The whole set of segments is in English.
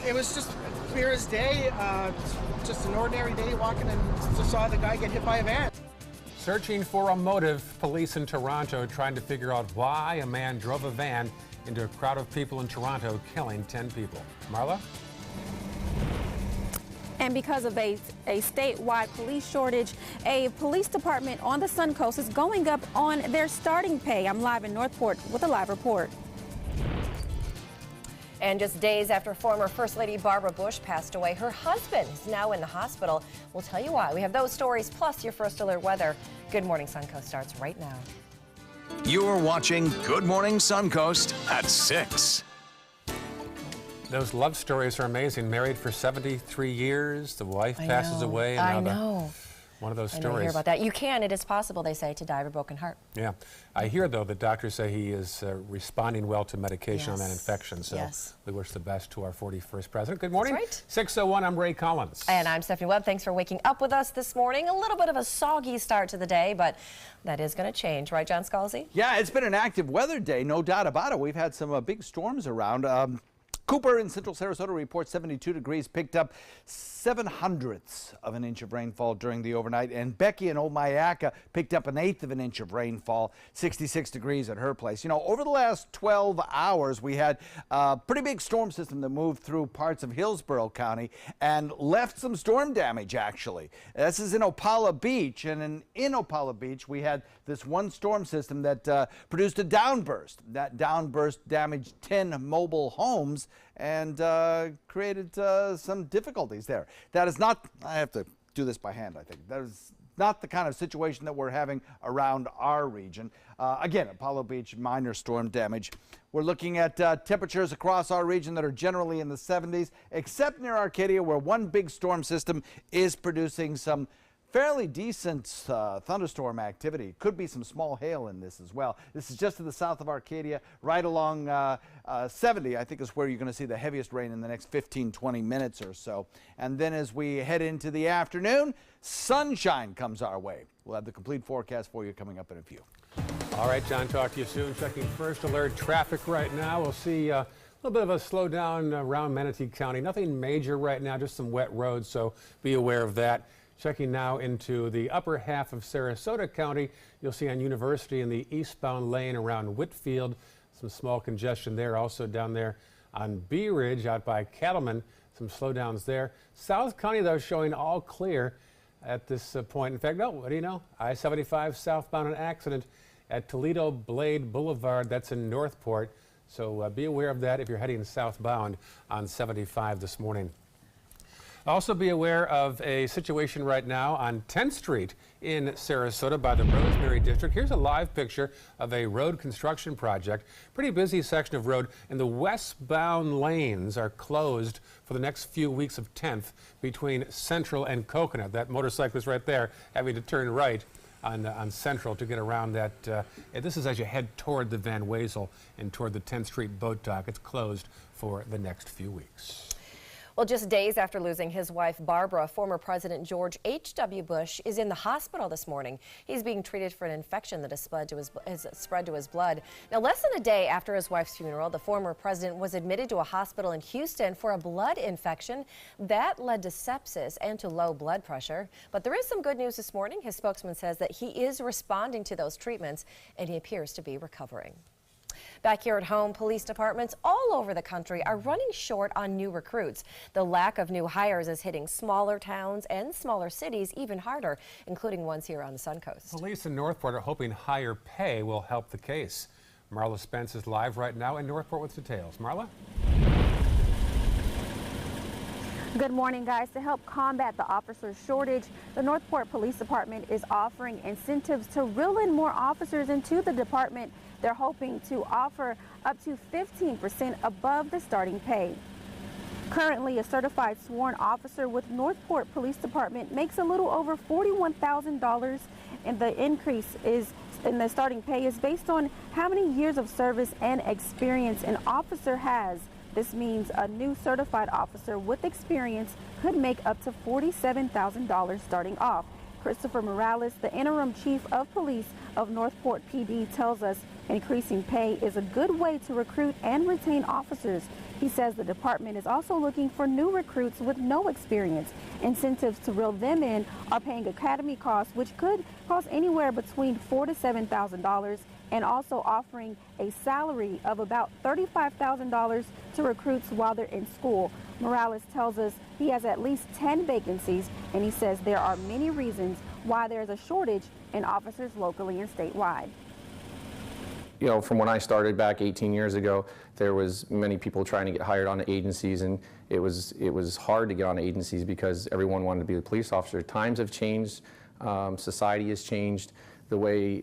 It was just clear as day, just an ordinary day walking and just saw the guy get hit by a van. Searching for a motive, police in Toronto trying to figure out why a man drove a van into a crowd of people in Toronto, killing 10 people. Marla? And because of a statewide police shortage, a police department on the Suncoast is going up on their starting pay. I'm live in Northport with a live report. And just days after former First Lady Barbara Bush passed away, her husband is now in the hospital. We'll tell you why. We have those stories plus your first alert weather. Good Morning Suncoast starts right now. You're watching Good Morning Suncoast at 6. Those love stories are amazing. Married for 73 years, the wife passes away. And I know. One of those I stories. hear about that. You can. It is possible, they say, to die of a broken heart. Yeah. I hear, though, that doctors say he is responding well to medication on that infection. So we wish the best to our 41st president. Good morning. That's right. 6:01, I'm Ray Collins. And I'm Stephanie Webb. Thanks for waking up with us this morning. A little bit of a soggy start to the day, but that is going to change. Right, John Scalzi? Yeah, it's been an active weather day, no doubt about it. We've had some big storms around. Cooper in central Sarasota reports 72 degrees, picked up 0.07 of an inch of rainfall during the overnight. And Becky in Old Myakka picked up 1/8 of an inch of rainfall, 66 degrees at her place. You know, over the last 12 hours, we had a pretty big storm system that moved through parts of Hillsborough County and left some storm damage, actually. This is in Opala Beach. And in Opala Beach, we had this one storm system that produced a downburst. That downburst damaged 10 mobile homes and created some difficulties there. That is not, I have to do this by hand, I think. That is not the kind of situation that we're having around our region. Again, Apollo Beach, minor storm damage. We're looking at temperatures across our region that are generally in the 70s, except near Arcadia, where one big storm system is producing some fairly decent thunderstorm activity. Could be some small hail in this as well. This is just to the south of Arcadia, right along 70, I think is where you're going to see the heaviest rain in the next 15-20 minutes or so. And then as we head into the afternoon, sunshine comes our way. We'll have the complete forecast for you coming up in a few. All right, John, talk to you soon. Checking first alert traffic right now. We'll see a little bit of a slowdown around Manatee County. Nothing major right now, just some wet roads, so be aware of that. Checking now into the upper half of Sarasota County, you'll see on University in the eastbound lane around Whitfield, some small congestion there. Also down there on Bee Ridge out by Cattleman, some slowdowns there. South County, though, showing all clear at this point. In fact, no, what do you know? I-75 southbound, an accident at Toledo Blade Boulevard. That's in Northport. So be aware of that if you're heading southbound on 75 this morning. Also be aware of a situation right now on 10th Street in Sarasota by the Rosemary District. Here's a live picture of a road construction project. Pretty busy section of road, and the westbound lanes are closed for the next few weeks of 10th between Central and Coconut. That motorcyclist right there having to turn right on Central to get around that. This is as you head toward the Van Wezel and toward the 10th Street boat dock. It's closed for the next few weeks. Well, just days after losing his wife, Barbara, former President George H.W. Bush is in the hospital this morning. He's being treated for an infection that has spread to his blood. Now, less than a day after his wife's funeral, the former president was admitted to a hospital in Houston for a blood infection that led to sepsis and to low blood pressure. But there is some good news this morning. His spokesman says that he is responding to those treatments and he appears to be recovering. Back here at home, police departments all over the country are running short on new recruits. The lack of new hires is hitting smaller towns and smaller cities even harder, including ones here on the Suncoast. Police in Northport are hoping higher pay will help the case. Marla Spence is live right now in Northport with details. Marla? Good morning, guys. To help combat the officer shortage, the Northport Police Department is offering incentives to reel in more officers into the department. They're hoping to offer up to 15% above the starting pay. Currently, a certified sworn officer with Northport Police Department makes a little over $41,000, and the increase in the starting pay is based on how many years of service and experience an officer has. This means a new certified officer with experience could make up to $47,000 starting off. Christopher Morales, the interim chief of police of Northport PD tells us increasing pay is a good way to recruit and retain officers. He says the department is also looking for new recruits with no experience. Incentives to reel them in are paying academy costs, which could cost anywhere between $4,000 to $7,000, and also offering a salary of about $35,000 to recruits while they're in school. Morales tells us he has at least 10 vacancies, and he says there are many reasons why there's a shortage in officers locally and statewide. You know, from when I started back 18 years ago, there was many people trying to get hired on agencies, and it was hard to get on agencies because everyone wanted to be a police officer. Times have changed, society has changed. The way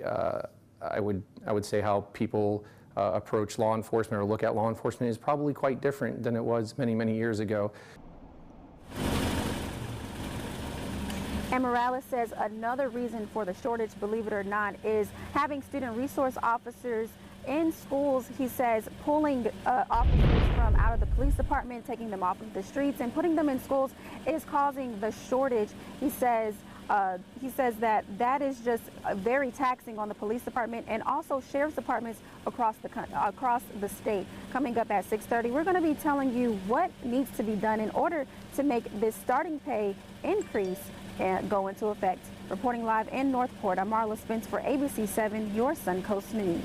I would say how people approach law enforcement or look at law enforcement is probably quite different than it was many years ago. And Morales says another reason for the shortage, believe it or not, is having student resource officers in schools. He says pulling officers from out of the police department, taking them off of the streets and putting them in schools is causing the shortage. He says that is just very taxing on the police department and also sheriff's departments across the state. Coming up at 6:30, we're going to be telling you what needs to be done in order to make this starting pay increase and go into effect. Reporting live in Northport, I'm Marla Spence for ABC 7, your Suncoast News.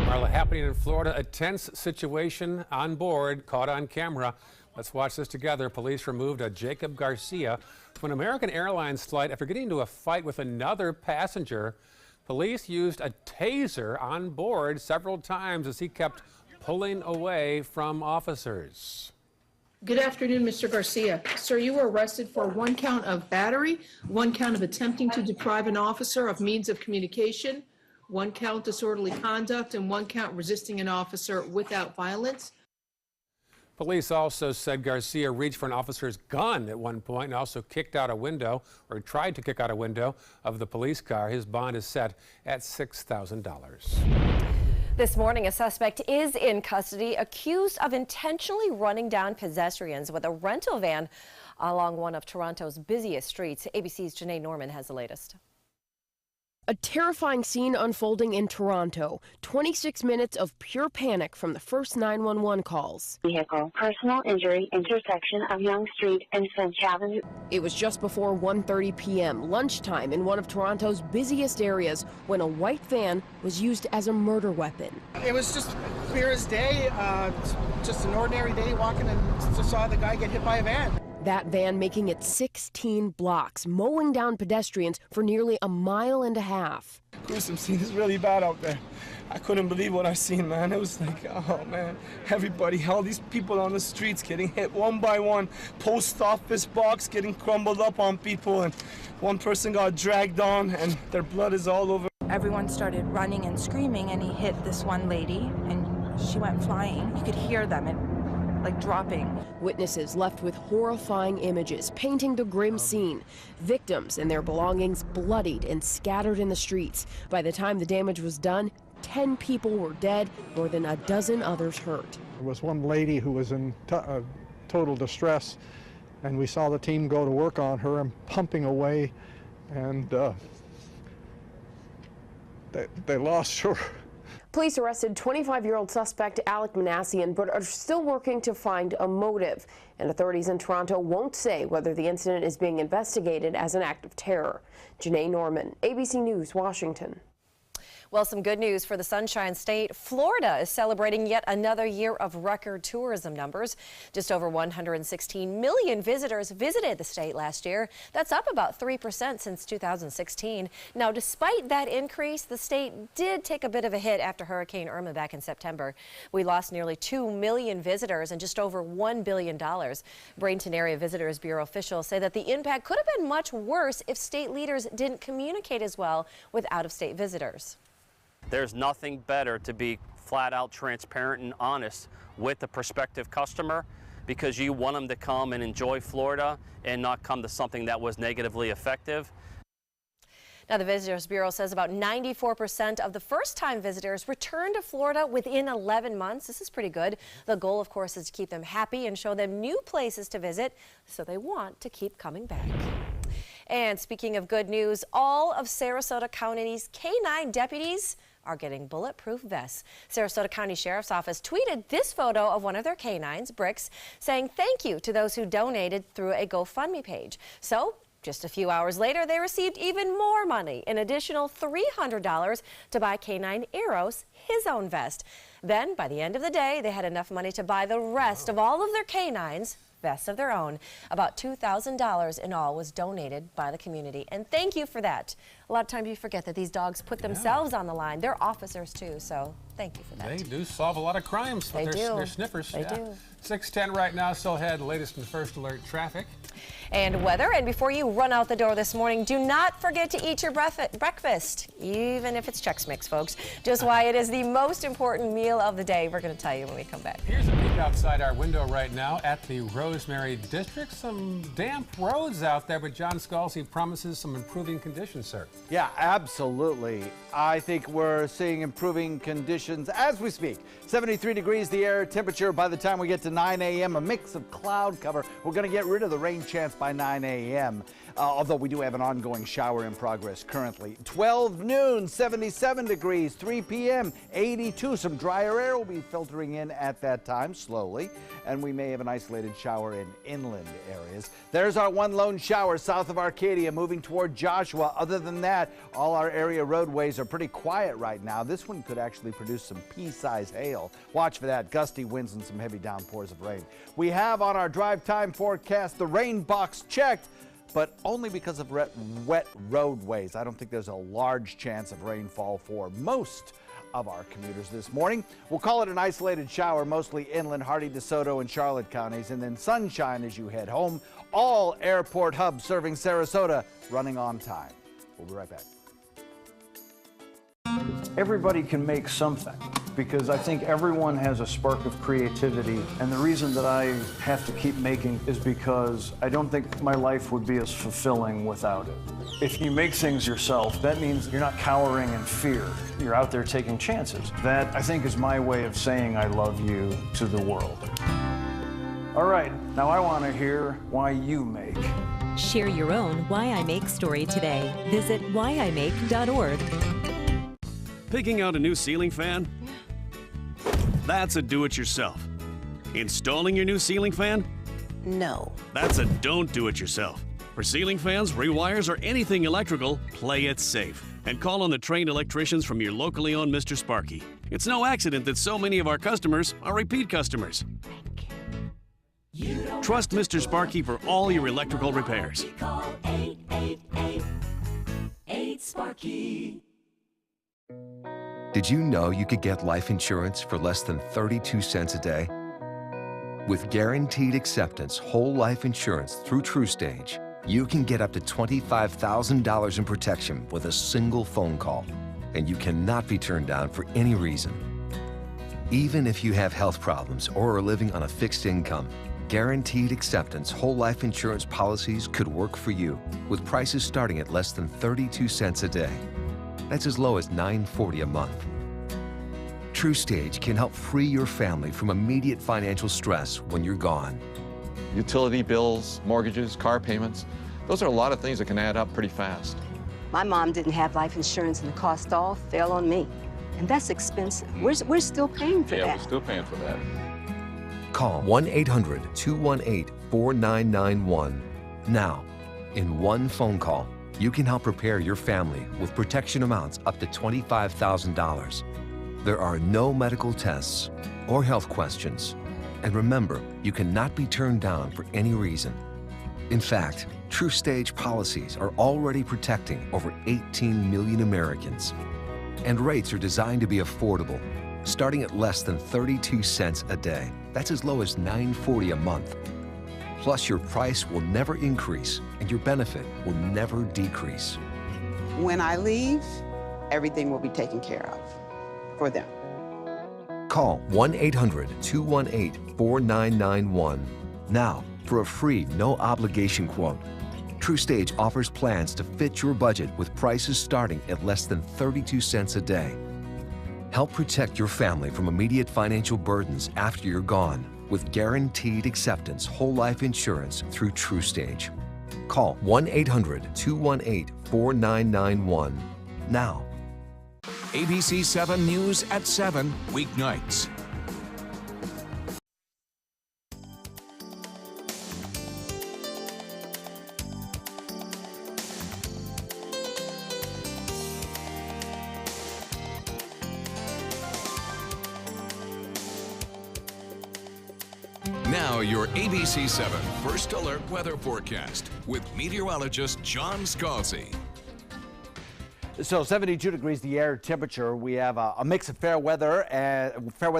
Marla, happening in Florida, a tense situation on board, caught on camera. Let's watch this together. Police removed a Jacob Garcia from an American Airlines flight after getting into a fight with another passenger. Police used a taser on board several times as he kept pulling away from officers. Good afternoon, Mr. Garcia. Sir, you were arrested for 1 count of battery, 1 count of attempting to deprive an officer of means of communication, 1 count disorderly conduct, and 1 count resisting an officer without violence. Police also said Garcia reached for an officer's gun at one point and also kicked out a window, or tried to kick out a window, of the police car. His bond is set at $6,000. This morning, a suspect is in custody, accused of intentionally running down pedestrians with a rental van along one of Toronto's busiest streets. ABC's Janae Norman has the latest. A terrifying scene unfolding in Toronto. 26 minutes of pure panic from the first 911 calls. Vehicle, personal injury, intersection of Yonge Street and Finch Avenue. It was just before 1:30 p.m., lunchtime in one of Toronto's busiest areas, when a white van was used as a murder weapon. It was just clear as day, just an ordinary day walking and just saw the guy get hit by a van. That van making it 16 blocks, mowing down pedestrians for nearly a mile and a half. Gruesome scene. Is really bad out there. I couldn't believe what I seen, man. It was like, oh man, everybody, all these people on the streets getting hit one by one, post office box getting crumbled up on people, and one person got dragged on and their blood is all over. Everyone started running and screaming, and he hit this one lady and she went flying. You could hear them like dropping. Witnesses left with horrifying images painting the grim scene. Victims and their belongings bloodied and scattered in the streets. By the time the damage was done, 10 people were dead, more than a dozen others hurt. There was one lady who was in total distress, and we saw the team go to work on her and pumping away, and they lost her. Police arrested 25-year-old suspect Alec Manassian, but are still working to find a motive. And authorities in Toronto won't say whether the incident is being investigated as an act of terror. Janae Norman, ABC News, Washington. Well, some good news for the Sunshine State. Florida is celebrating yet another year of record tourism numbers. Just over 116 million visitors visited the state last year. That's up about 3% since 2016. Now, despite that increase, the state did take a bit of a hit after Hurricane Irma back in September. We lost nearly 2 million visitors and just over $1 billion. Bradenton Area Visitors Bureau officials say that the impact could have been much worse if state leaders didn't communicate as well with out-of-state visitors. There's nothing better to be flat out transparent and honest with the prospective customer, because you want them to come and enjoy Florida and not come to something that was negatively effective. Now, the Visitors Bureau says about 94% of the first-time visitors return to Florida within 11 months. This is pretty good. The goal, of course, is to keep them happy and show them new places to visit, so they want to keep coming back. And speaking of good news, all of Sarasota County's K-9 deputies are getting bulletproof vests. Sarasota County Sheriff's Office tweeted this photo of one of their K-9s, Bricks, saying thank you to those who donated through a GoFundMe page. So just a few hours later, they received even more money, an additional $300 to buy K-9 Eros his own vest. Then, by the end of the day, they had enough money to buy the rest of all of their K-9s vests of their own. About $2,000 in all was donated by the community. And thank you for that. A lot of times you forget that these dogs put themselves on the line. They're officers too, so thank you for that. They do solve a lot of crimes with their sniffers. They do. 6:10 right now, still ahead, latest and first alert traffic. And weather. And before you run out the door this morning, do not forget to eat your breakfast, even if it's Chex Mix, folks. Just why it is the most important meal of the day. We're going to tell you when we come back. Here's a peek outside our window right now at the Rosemary District. Some damp roads out there, but John Scalzi promises some improving conditions, sir. Yeah, absolutely. I think we're seeing improving conditions as we speak. 73 degrees the air temperature by the time we get to 9 a.m. A mix of cloud cover. We're going to get rid of the rain chance by 9 a.m. Although we do have an ongoing shower in progress currently. 12 noon, 77 degrees. 3 p.m., 82. Some drier air will be filtering in at that time slowly. And we may have an isolated shower in inland areas. There's our one lone shower south of Arcadia moving toward Joshua. Other than that, all our area roadways are pretty quiet right now. This one could actually produce some pea-size hail. Watch for that. Gusty winds and some heavy downpours of rain. We have on our drive time forecast the rain box checked, but only because of wet roadways. I don't think there's a large chance of rainfall for most of our commuters this morning. We'll call it an isolated shower, mostly inland, Hardy, DeSoto, and Charlotte counties, and then sunshine as you head home. All airport hubs serving Sarasota running on time. We'll be right back. Everybody can make something, because I think everyone has a spark of creativity, and the reason that I have to keep making is because I don't think my life would be as fulfilling without it. If you make things yourself, that means you're not cowering in fear. You're out there taking chances. That, I think, is my way of saying I love you to the world. All right, now I want to hear why you make. Share your own Why I Make story today. Visit whyimake.org. Picking out a new ceiling fan? That's a do-it-yourself. Installing your new ceiling fan? No. That's a don't do-it-yourself. For ceiling fans, rewires, or anything electrical, play it safe. And call on the trained electricians from your locally owned Mr. Sparky. It's no accident that so many of our customers are repeat customers. Trust Mr. Sparky for all your electrical repairs. Call 888-8-SPARKY. Did you know you could get life insurance for less than 32 cents a day? With guaranteed acceptance whole life insurance through TruStage, you can get up to $25,000 in protection with a single phone call, and you cannot be turned down for any reason. Even if you have health problems or are living on a fixed income, guaranteed acceptance whole life insurance policies could work for you, with prices starting at less than 32 cents a day. That's as low as $9.40 a month. TruStage can help free your family from immediate financial stress when you're gone. Utility bills, mortgages, car payments, those are a lot of things that can add up pretty fast. My mom didn't have life insurance and the cost all fell on me. And that's expensive. We're still paying for that. Yeah, we're still paying for that. Call 1-800-218-4991. Now, in one phone call, you can help prepare your family with protection amounts up to $25,000. There are no medical tests or health questions. And remember, you cannot be turned down for any reason. In fact, TruStage policies are already protecting over 18 million Americans. And rates are designed to be affordable, starting at less than 32 cents a day. That's as low as $9.40 a month. Plus, your price will never increase and your benefit will never decrease. When I leave, everything will be taken care of for them. Call 1-800-218-4991 now for a free, no-obligation quote. TruStage offers plans to fit your budget with prices starting at less than 32 cents a day. Help protect your family from immediate financial burdens after you're gone with guaranteed acceptance whole life insurance through TruStage. Call 1-800-218-4991 now. ABC 7 News at 7 weeknights. Now your ABC 7 First Alert Weather Forecast with meteorologist John Scalzi. So 72 degrees the air temperature. We have a mix of fair weather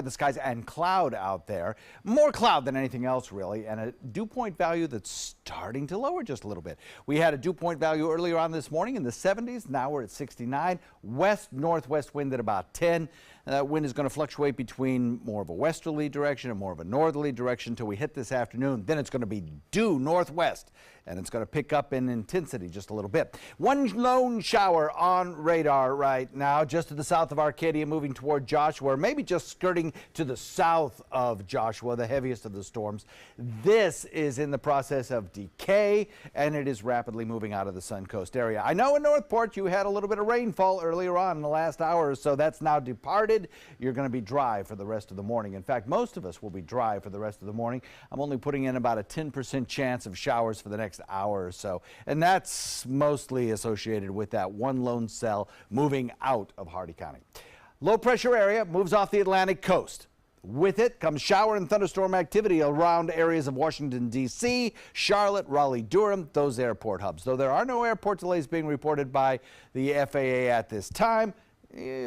skies and cloud out there. More cloud than anything else really, and a dew point value that's starting to lower just a little bit. We had a dew point value earlier on this morning in the 70s. Now we're at 69. West-northwest wind at about 10. That wind is going to fluctuate between more of a westerly direction and more of a northerly direction until we hit this afternoon. Then it's going to be due northwest, and it's going to pick up in intensity just a little bit. One lone shower on radar right now, just to the south of Arcadia, moving toward Joshua, or maybe just skirting to the south of Joshua, the heaviest of the storms. This is in the process of decay, and it is rapidly moving out of the Suncoast area. I know in Northport you had a little bit of rainfall earlier on in the last hour or so. That's now departed. You're going to be dry for the rest of the morning. In fact, most of us will be dry for the rest of the morning. I'm only putting in about a 10% chance of showers for the next hour or so, and that's mostly associated with that one lone cell moving out of Hardy County. Low pressure area moves off the Atlantic coast. With it comes shower and thunderstorm activity around areas of Washington, D.C., Charlotte, Raleigh, Durham, those airport hubs. Though there are no airport delays being reported by the FAA at this time,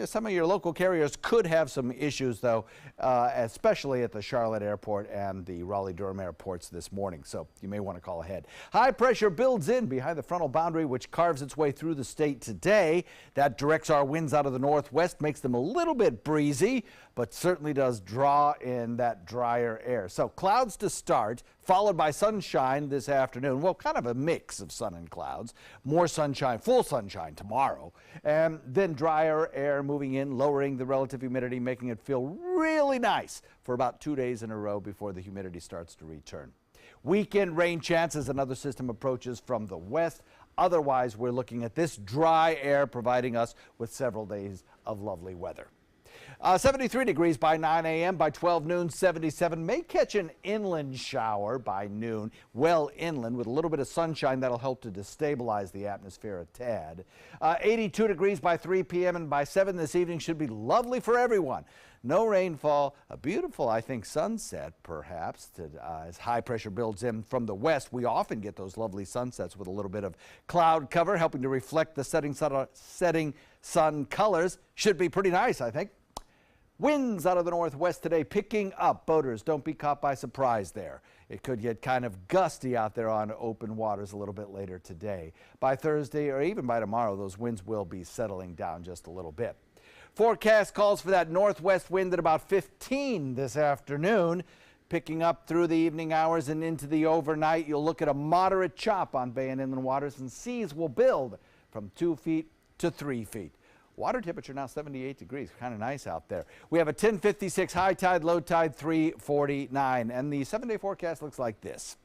some of your local carriers could have some issues, though, especially at the Charlotte airport and the Raleigh-Durham airports this morning, so you may want to call ahead. High pressure builds in behind the frontal boundary, which carves its way through the state today. That directs our winds out of the northwest, makes them a little bit breezy, but certainly does draw in that drier air. So clouds to start, followed by sunshine this afternoon. Well, kind of a mix of sun and clouds. More sunshine, full sunshine tomorrow, and then drier air moving in, lowering the relative humidity, making it feel really nice for about 2 days in a row before the humidity starts to return. Weekend rain chances, another system approaches from the west. Otherwise, we're looking at this dry air providing us with several days of lovely weather. 73 degrees by 9 a.m. By 12 noon, 77. May catch an inland shower by noon, well inland with a little bit of sunshine that'll help to destabilize the atmosphere a tad. 82 degrees by 3 p.m. and by 7 this evening should be lovely for everyone. No rainfall, a beautiful, I think, sunset perhaps as high pressure builds in from the west. We often get those lovely sunsets with a little bit of cloud cover helping to reflect the setting sun colors. Should be pretty nice, I think. Winds out of the northwest today picking up. Boaters, don't be caught by surprise there. It could get kind of gusty out there on open waters a little bit later today. By Thursday or even by tomorrow, those winds will be settling down just a little bit. Forecast calls for that northwest wind at about 15 this afternoon. Picking up through the evening hours and into the overnight, you'll look at a moderate chop on bay and inland waters, and seas will build from 2 feet to 3 feet. Water temperature now 78 degrees, kind of nice out there. We have a 10:56 high tide, low tide 3:49, and the 7-day forecast looks like this.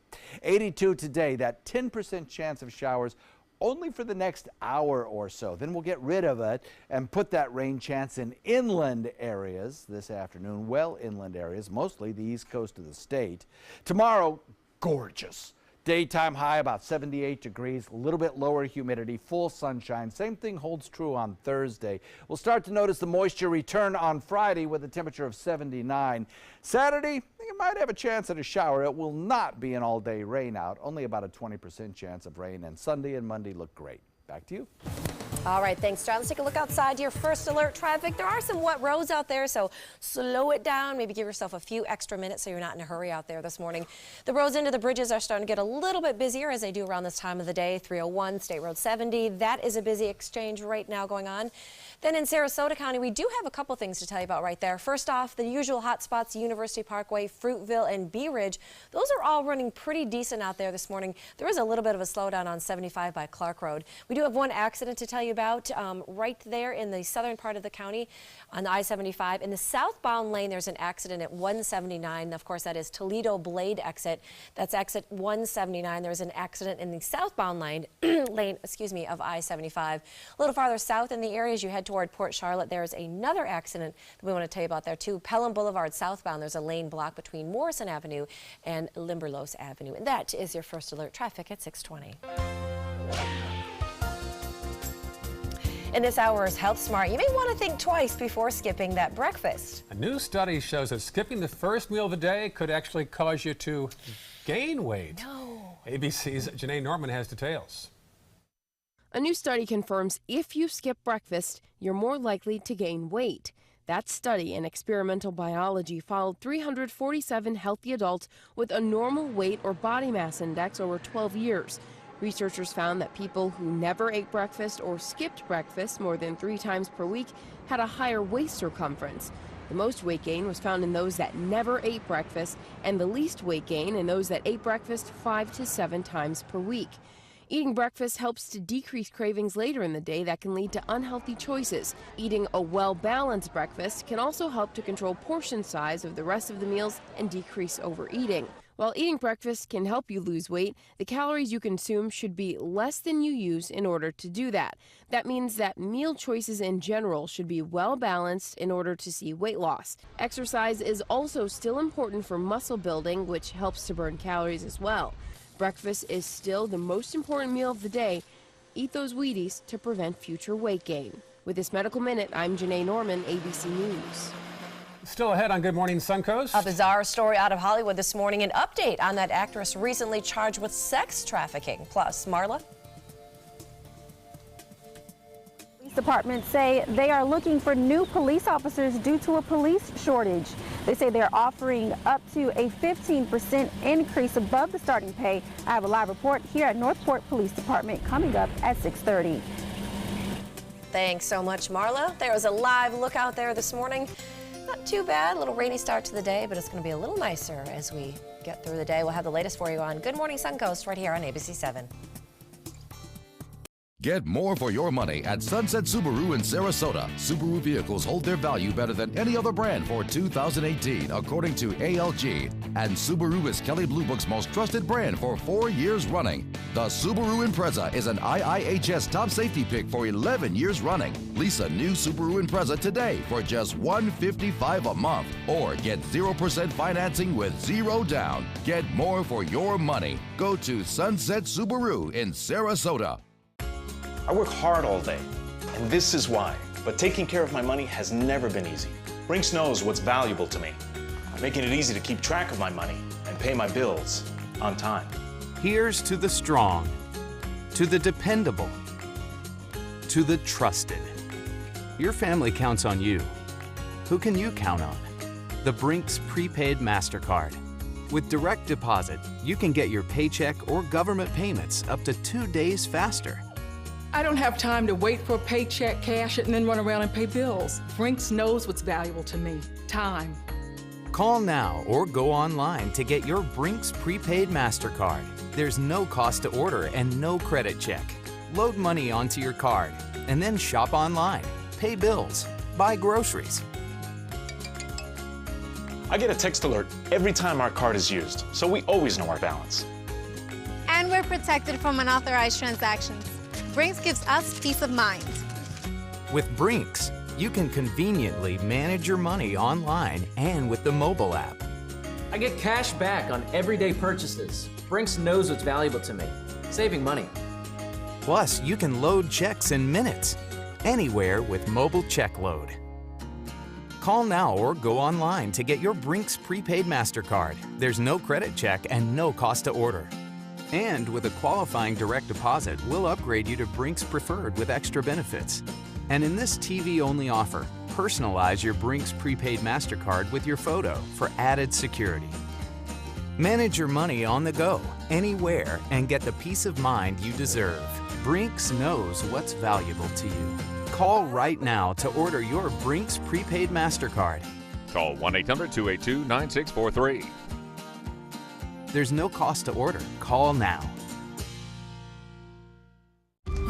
82 today, that 10% chance of showers only for the next hour or so. Then we'll get rid of it and put that rain chance in inland areas this afternoon, well inland areas, mostly the east coast of the state. Tomorrow, gorgeous. Daytime high about 78 degrees, a little bit lower humidity, full sunshine. Same thing holds true on Thursday. We'll start to notice the moisture return on Friday with a temperature of 79. Saturday, you might have a chance at a shower. It will not be an all-day rain out, only about a 20% chance of rain, and Sunday and Monday look great. Back to you. All right, thanks, John. Let's take a look outside your first alert traffic. There are some wet roads out there, so slow it down. Maybe give yourself a few extra minutes so you're not in a hurry out there this morning. The roads into the bridges are starting to get a little bit busier as they do around this time of the day. 301, State Road 70. That is a busy exchange right now going on. Then in Sarasota County, we do have a couple things to tell you about right there. First off, the usual hot spots, University Parkway, Fruitville, and Bee Ridge. Those are all running pretty decent out there this morning. There is a little bit of a slowdown on 75 by Clark Road. We do have one accident to tell you about right there in the southern part of the county on I-75. In the southbound lane, there's an accident at 179. Of course, that is Toledo Blade exit. That's exit 179. There's an accident in the southbound lane, of I-75. A little farther south in the area as you head toward Port Charlotte, there's another accident that we want to tell you about there too. Pelham Boulevard southbound, there's a lane block between Morrison Avenue and Limberlos Avenue. And that is your First Alert traffic at 6:20. In this hour's Health Smart, you may want to think twice before skipping that breakfast. A new study shows that skipping the first meal of the day could actually cause you to gain weight. No. ABC's Janae Norman has details. A new study confirms if you skip breakfast, you're more likely to gain weight. That study in experimental biology followed 347 healthy adults with a normal weight or body mass index over 12 years. Researchers found that people who never ate breakfast or skipped breakfast more than 3 times per week had a higher waist circumference. The most weight gain was found in those that never ate breakfast, and the least weight gain in those that ate breakfast 5 to 7 times per week. Eating breakfast helps to decrease cravings later in the day that can lead to unhealthy choices. Eating a well-balanced breakfast can also help to control portion size of the rest of the meals and decrease overeating. While eating breakfast can help you lose weight, the calories you consume should be less than you use in order to do that. That means that meal choices in general should be well balanced in order to see weight loss. Exercise is also still important for muscle building, which helps to burn calories as well. Breakfast is still the most important meal of the day. Eat those Wheaties to prevent future weight gain. With this Medical Minute, I'm Janae Norman, ABC News. Still ahead on Good Morning Suncoast. A bizarre story out of Hollywood this morning. An update on that actress recently charged with sex trafficking. Plus, Marla. Police departments say they are looking for new police officers due to a police shortage. They say they're offering up to a 15% increase above the starting pay. I have a live report here at Northport Police Department coming up at 6:30. Thanks so much, Marla. There was a live look out there this morning. Not too bad, a little rainy start to the day, but it's going to be a little nicer as we get through the day. We'll have the latest for you on Good Morning Suncoast right here on ABC 7. Get more for your money at Sunset Subaru in Sarasota. Subaru vehicles hold their value better than any other brand for 2018, according to ALG. And Subaru is Kelley Blue Book's most trusted brand for 4 years running. The Subaru Impreza is an IIHS top safety pick for 11 years running. Lease a new Subaru Impreza today for just $155 a month. Or get 0% financing with 0 down. Get more for your money. Go to Sunset Subaru in Sarasota. I work hard all day, and this is why. But taking care of my money has never been easy. Brinks knows what's valuable to me, making it easy to keep track of my money and pay my bills on time. Here's to the strong, to the dependable, to the trusted. Your family counts on you. Who can you count on? The Brinks Prepaid MasterCard. With direct deposit, you can get your paycheck or government payments up to 2 days faster. I don't have time to wait for a paycheck, cash it, and then run around and pay bills. Brinks knows what's valuable to me. Time. Call now or go online to get your Brinks Prepaid MasterCard. There's no cost to order and no credit check. Load money onto your card and then shop online, pay bills, buy groceries. I get a text alert every time our card is used, so we always know our balance. And we're protected from unauthorized transactions. Brinks gives us peace of mind. With Brinks, you can conveniently manage your money online and with the mobile app. I get cash back on everyday purchases. Brinks knows what's valuable to me, saving money. Plus, you can load checks in minutes, anywhere with mobile check load. Call now or go online to get your Brinks Prepaid MasterCard. There's no credit check and no cost to order. And with a qualifying direct deposit, we'll upgrade you to Brinks Preferred with extra benefits. And in this TV-only offer, personalize your Brinks Prepaid MasterCard with your photo for added security. Manage your money on the go, anywhere, and get the peace of mind you deserve. Brinks knows what's valuable to you. Call right now to order your Brinks Prepaid MasterCard. Call 1-800-282-9643. There's no cost to order. Call now.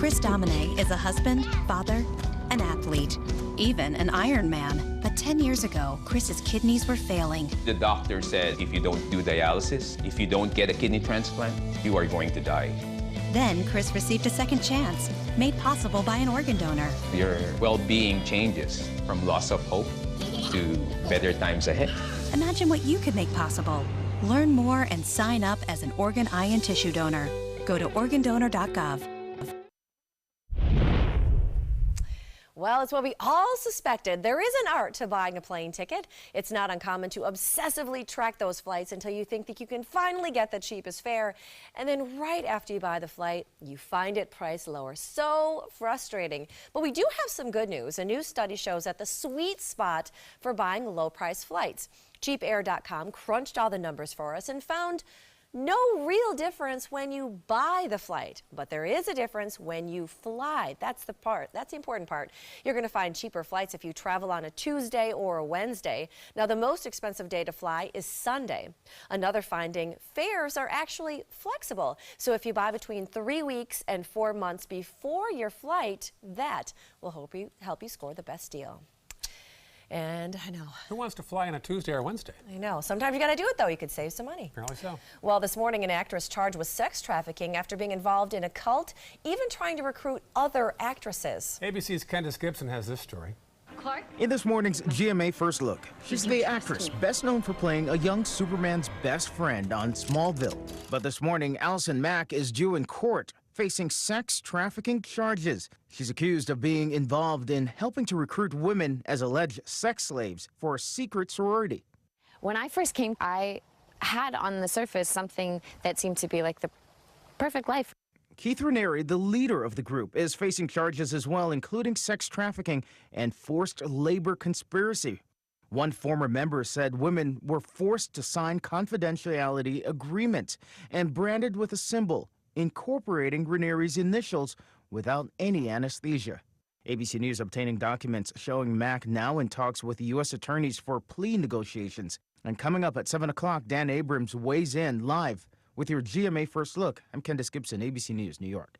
Chris Domine is a husband, father, an athlete, even an Ironman. But 10 years ago, Chris's kidneys were failing. The doctor said if you don't do dialysis, if you don't get a kidney transplant, you are going to die. Then Chris received a second chance, made possible by an organ donor. Your well-being changes from loss of hope to better times ahead. Imagine what you could make possible. Learn more and sign up as an organ, eye, and tissue donor. Go to organdonor.gov. Well, it's what we all suspected. There is an art to buying a plane ticket. It's not uncommon to obsessively track those flights until you think that you can finally get the cheapest fare. And then right after you buy the flight, you find it priced lower. So frustrating. But we do have some good news. A new study shows that the sweet spot for buying low-priced flights. CheapAir.com crunched all the numbers for us and found no real difference when you buy the flight, but there is a difference when you fly. That's the important part. You're going to find cheaper flights if you travel on a Tuesday or a Wednesday. Now, the most expensive day to fly is Sunday. Another finding, fares are actually flexible. So if you buy between 3 weeks and 4 months before your flight, that will help you score the best deal. And I know. Who wants to fly on a Tuesday or Wednesday? I know. Sometimes you got to do it, though. You could save some money. Apparently so. Well, this morning, an actress charged with sex trafficking after being involved in a cult, even trying to recruit other actresses. ABC's Candace Gibson has this story. Clark? In this morning's GMA First Look, she's the actress best known for playing a young Superman's best friend on Smallville. But this morning, Allison Mack is due in court, facing sex trafficking charges. She's accused of being involved in helping to recruit women as alleged sex slaves for a secret sorority. When I first came, I had on the surface something that seemed to be like the perfect life. Keith Raniere, the leader of the group, is facing charges as well, including sex trafficking and forced labor conspiracy. One former member said women were forced to sign confidentiality agreements and branded with a symbol incorporating Raniere's initials without any anesthesia. ABC News obtaining documents showing Mack now in talks with the U.S. attorneys for plea negotiations. And coming up at 7 o'clock, Dan Abrams weighs in live with your GMA First Look. I'm Candace Gibson, ABC News, New York.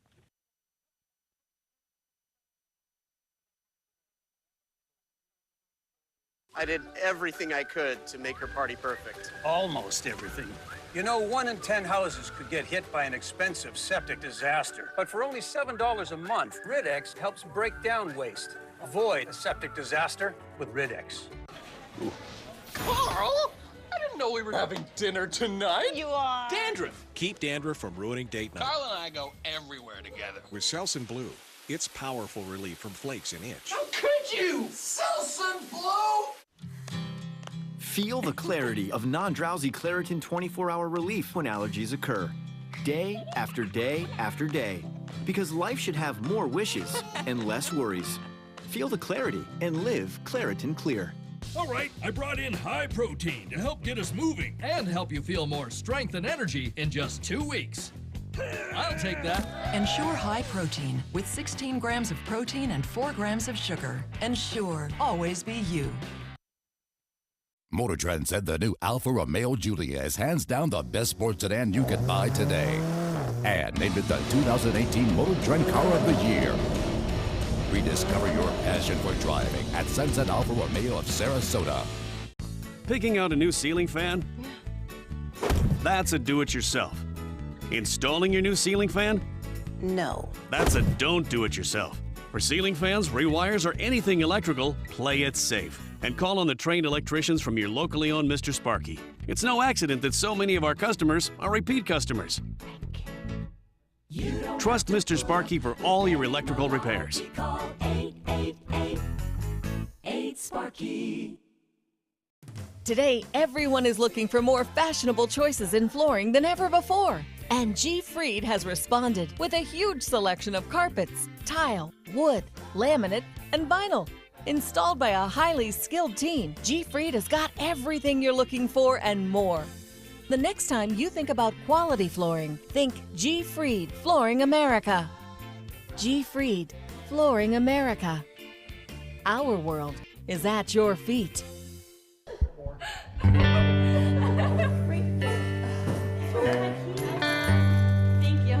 I did everything I could to make her party perfect. Almost everything. You know, 1 in 10 houses could get hit by an expensive septic disaster. But for only $7 a month, Rid-X helps break down waste. Avoid a septic disaster with Rid-X. Carl? I didn't know we were having dinner tonight. You are. Dandruff. Keep dandruff from ruining date night. Carl and I go everywhere together. With Selsun Blue, it's powerful relief from flakes and itch. How could you? Selsun Blue? Feel the clarity of non-drowsy Claritin 24-hour relief when allergies occur. Day after day after day. Because life should have more wishes and less worries. Feel the clarity and live Claritin Clear. All right, I brought in high protein to help get us moving. And help you feel more strength and energy in just 2 weeks. I'll take that. Ensure high protein with 16 grams of protein and 4 grams of sugar. Ensure always be you. Motor Trend said the new Alfa Romeo Giulia is hands down the best sports sedan you can buy today. And named it the 2018 Motor Trend Car of the Year. Rediscover your passion for driving at Sunset Alfa Romeo of Sarasota. Picking out a new ceiling fan? That's a do-it-yourself. Installing your new ceiling fan? No. That's a don't do it yourself. For ceiling fans, rewires, or anything electrical, play it safe. And call on the trained electricians from your locally owned Mr. Sparky. It's no accident that so many of our customers are repeat customers. Trust Mr. Sparky for all your electrical repairs. Call 888-8-SPARKY. Today, everyone is looking for more fashionable choices in flooring than ever before. And G. Fried has responded with a huge selection of carpets, tile, wood, laminate, and vinyl. Installed by a highly skilled team, G. Fried has got everything you're looking for and more. The next time you think about quality flooring, think G. Fried Flooring America. G. Fried Flooring America. Our world is at your feet. Thank you.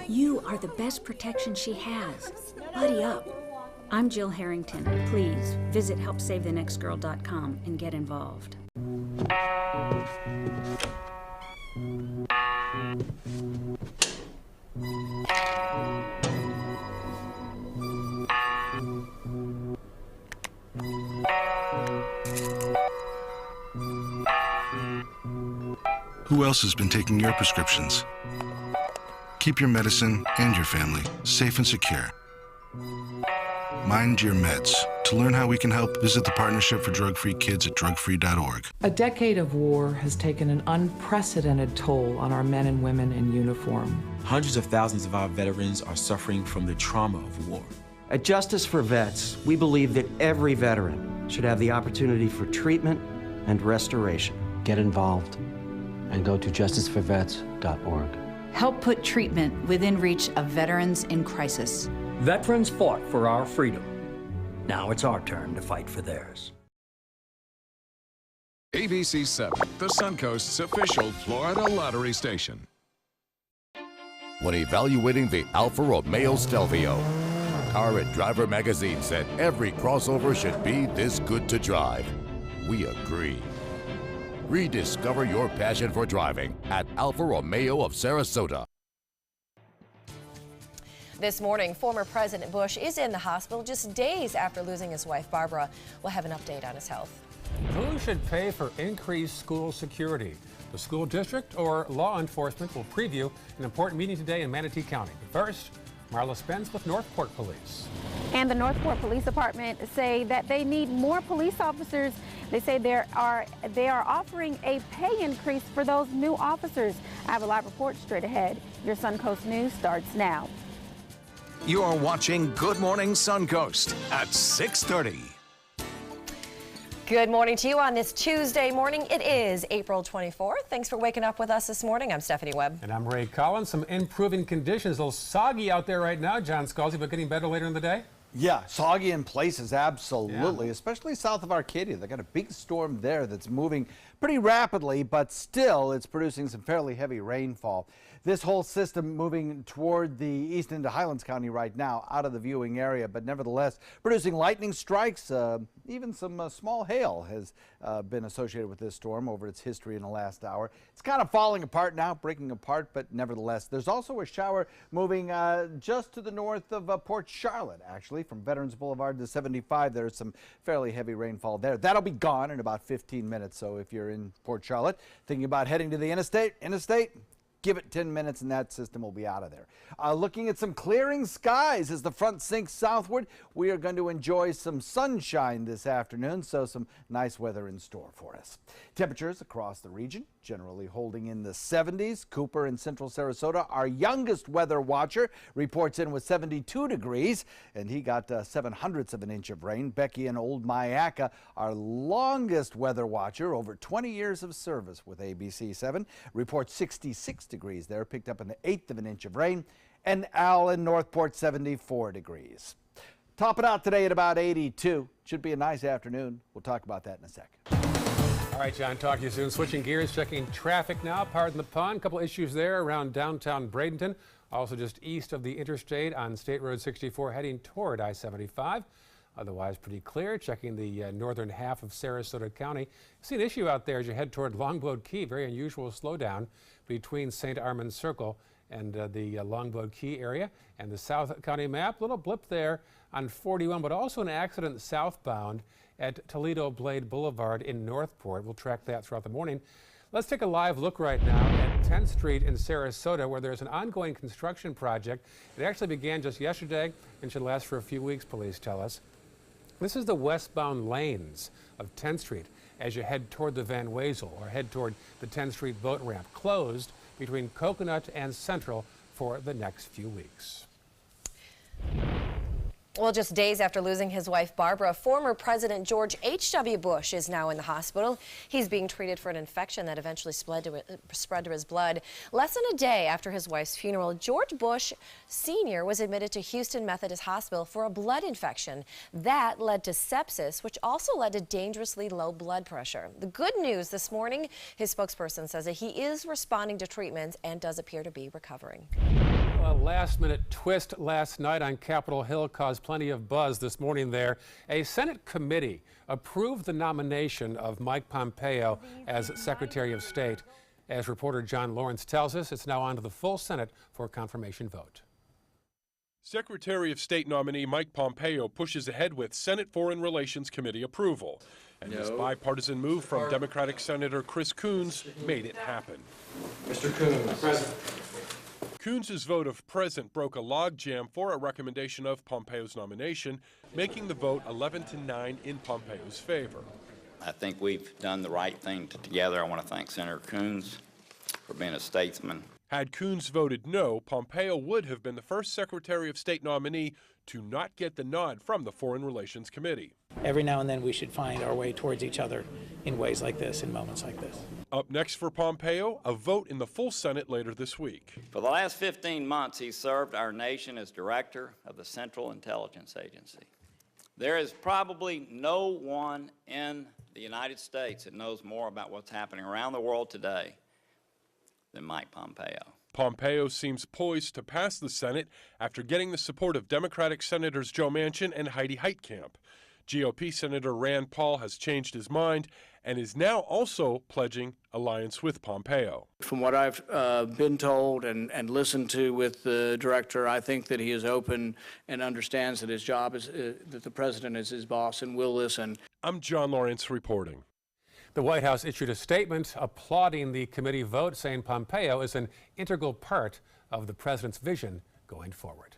You are the best protection she has. Buddy up. I'm Jill Harrington. Please visit helpsavethenextgirl.com and get involved. Who else has been taking your prescriptions? Keep your medicine and your family safe and secure. Mind your meds. To learn how we can help, visit the Partnership for Drug-Free Kids at drugfree.org. A decade of war has taken an unprecedented toll on our men and women in uniform. Hundreds of thousands of our veterans are suffering from the trauma of war. At Justice for Vets, we believe that every veteran should have the opportunity for treatment and restoration. Get involved and go to justiceforvets.org. Help put treatment within reach of veterans in crisis. Veterans fought for our freedom. Now it's our turn to fight for theirs. ABC 7, the Suncoast's official Florida lottery station. When evaluating the Alfa Romeo Stelvio, Car and Driver magazine said every crossover should be this good to drive. We agree. Rediscover your passion for driving at Alfa Romeo of Sarasota. This morning, former President Bush is in the hospital just days after losing his wife, Barbara. We'll have an update on his health. Who should pay for increased school security? The school district or law enforcement will preview an important meeting today in Manatee County. But first, Marla Spence with Northport Police. And the Northport Police Department say that they need more police officers. They say they are offering a pay increase for those new officers. I have a live report straight ahead. Your Suncoast News starts now. You're watching Good Morning Suncoast at 6:30. Good morning to you on this Tuesday morning. It is April 24th. Thanks for waking up with us this morning. I'm Stephanie Webb. And I'm Ray Collins. Some improving conditions. A little soggy out there right now, John Scalzi, but getting better later in the day? Yeah, soggy in places, absolutely, especially south of Arcadia. They got a big storm there that's moving pretty rapidly, but still it's producing some fairly heavy rainfall. This whole system moving toward the east into Highlands County right now, out of the viewing area, but nevertheless producing lightning strikes. Even some small hail has been associated with this storm over its history in the last hour. It's kind of falling apart now, breaking apart, but nevertheless, there's also a shower moving just to the north of Port Charlotte, actually, from Veterans Boulevard to 75. There's some fairly heavy rainfall there. That'll be gone in about 15 minutes. So if you're in Port Charlotte, thinking about heading to the interstate, give it 10 minutes and that system will be out of there. Looking at some clearing skies as the front sinks southward. We are going to enjoy some sunshine this afternoon, so some nice weather in store for us. Temperatures across the region generally holding in the 70s. Cooper in central Sarasota, our youngest weather watcher, reports in with 72 degrees, and he got 0.07 of an inch of rain. Becky in Old Myakka, our longest weather watcher, over 20 years of service with ABC 7, reports 66 degrees there, picked up 1/8 of an inch of rain. And Al in Northport, 74 degrees. Top it out today at about 82. Should be a nice afternoon. We'll talk about that in a second. All right, John, talk to you soon. Switching gears, checking traffic now. Pardon the pun. A couple issues there around downtown Bradenton. Also just east of the interstate on State Road 64 heading toward I-75. Otherwise pretty clear. Checking the northern half of Sarasota County. See an issue out there as you head toward Longboat Key. Very unusual slowdown between St. Armand Circle and the Longboat Key area. And the South County map, little blip there on 41, but also an accident southbound at Toledo Blade Boulevard in Northport. We'll track that throughout the morning. Let's take a live look right now at 10th Street in Sarasota, where there's an ongoing construction project. It actually began just yesterday and should last for a few weeks, police tell us. This is the westbound lanes of 10th Street as you head toward the Van Wezel or head toward the 10th Street boat ramp, closed between Coconut and Central for the next few weeks. Well, just days after losing his wife, Barbara, former President George H.W. Bush is now in the hospital. He's being treated for an infection that eventually spread to his blood. Less than a day after his wife's funeral, George Bush Sr. was admitted to Houston Methodist Hospital for a blood infection. That led to sepsis, which also led to dangerously low blood pressure. The good news this morning, his spokesperson says that he is responding to treatments and does appear to be recovering. A last-minute twist last night on Capitol Hill caused plenty of buzz this morning there. A Senate committee approved the nomination of Mike Pompeo as Secretary of State. As reporter John Lawrence tells us, it's now on to the full Senate for a confirmation vote. Secretary of State nominee Mike Pompeo pushes ahead with Senate Foreign Relations Committee approval. And this bipartisan move from Democratic Senator Chris Coons made it happen. Mr. Coons. Present. Coons' vote of present broke a logjam for a recommendation of Pompeo's nomination, making the vote 11-9 in Pompeo's favor. I think we've done the right thing together. I want to thank Senator Coons for being a statesman. Had Coons voted no, Pompeo would have been the first Secretary of State nominee to not get the nod from the Foreign Relations Committee. Every now and then we should find our way towards each other in ways like this, in moments like this. Up next for Pompeo, a vote in the full Senate later this week. For the last 15 months, he served our nation as director of the Central Intelligence Agency. There is probably no one in the United States that knows more about what's happening around the world today than Mike Pompeo. Pompeo seems poised to pass the Senate after getting the support of Democratic Senators Joe Manchin and Heidi Heitkamp. GOP Senator Rand Paul has changed his mind and is now also pledging alliance with Pompeo. From what I've been told and listened to with the director, I think that he is open and understands that his job is that the president is his boss and will listen. I'm John Lawrence reporting. The White House issued a statement applauding the committee vote, saying Pompeo is an integral part of the president's vision going forward.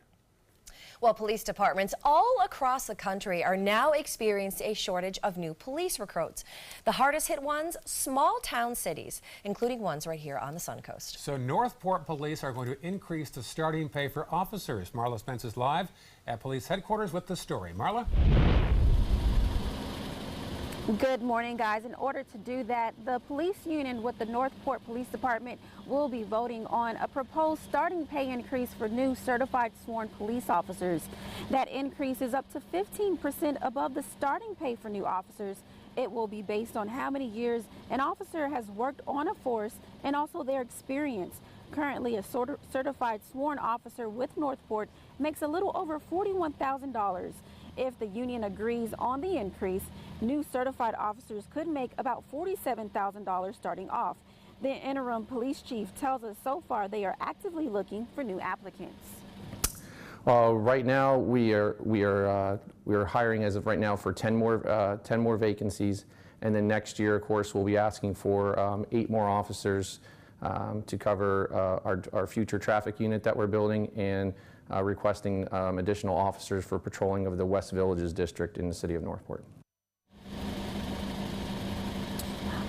Well, police departments all across the country are now experiencing a shortage of new police recruits. The hardest hit ones, small town cities, including ones right here on the Suncoast. So Northport police are going to increase the starting pay for officers. Marla Spence is live at police headquarters with the story. Marla? Good morning, guys. In order to do that, the police union with the Northport Police Department will be voting on a proposed starting pay increase for new certified sworn police officers. That increase is up to 15% above the starting pay for new officers. It will be based on how many years an officer has worked on a force and also their experience. Currently, a certified sworn officer with Northport makes a little over $41,000. If the union agrees on the increase, new certified officers could make about $47,000 starting off. The interim police chief tells us so far they are actively looking for new applicants. Right now, we are hiring as of right now for 10 more vacancies, and then next year, of course, we'll be asking for 8 more officers to cover our future traffic unit that we're building, and requesting additional officers for patrolling of the West Villages district in the city of Northport.